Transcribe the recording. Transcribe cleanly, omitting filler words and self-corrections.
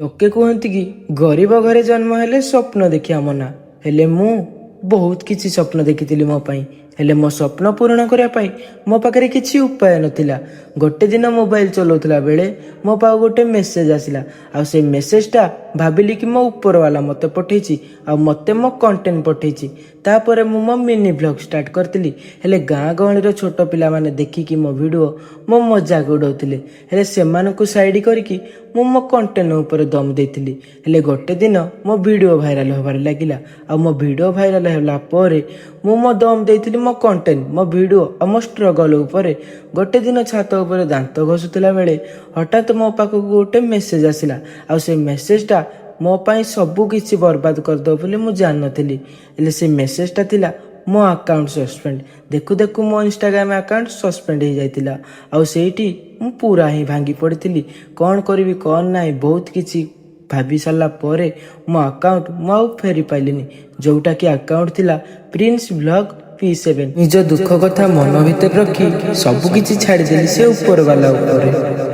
लोके कहती कि गरीब घरे जन्म हेले स्वप्न देखिया मना हेले मु बहुत किसी स्वप्न देखी मो पाई हेले मो स्वप्न पूरण करने मो पाखे किसी उपाय नथिला। गोटे दिन मोबाइल चलाउला बेले मो पा गोटे मेसेज आसला आ से मेसेजटा भाविली कि मो ऊपर वाला मत पठेछि आ मते मो कंटेंट पठेछि। तापर मु मो मिनी ब्लॉग स्टार्ट करतिली हेले गाँ गहळीर छोट पिला माने देखिकी मो वीडियो मो मजाक उड़ाउतिले हेले सेमानकु साइड करिकी मु मो कंटेंट ऊपर दम देइतिली। हेले गोटे दिन मो वीडियो भाइराल होबार लागिला आ मो वीडियो भाइराल होला परे मु मो दम देइतिली मो कंटेंट मो वीडियो आ मो स्ट्रगल ऊपर। गोटे दिन छात ऊपर दांत घसुतिला बेले हठात मो पाखकु गोटे मेसेज आसिला आ से मेसेजटा मो पाई सबु किछि बर्बाद करदो बोली मु जान नथिली। हेले से मेसेजटा थिला मो अकाउंट सस्पेंड देखु देखु मो इंस्टाग्राम अकाउंट सस्पेंड हो जाइतिला आ सेठी मु पूरा ही भांगी पड़िथिली कौन करिवि कौन नाइ बहुत किछि भाभी सारा परे मो अकाउंट मु फेरी पाइलिनी जोटा कि अकाउंट थिला प्रिंस ब्लॉग P7। निज दुख कथा मन भीतर रखी सबु किछि छाड़ी देली से ऊपर वाला ऊपर।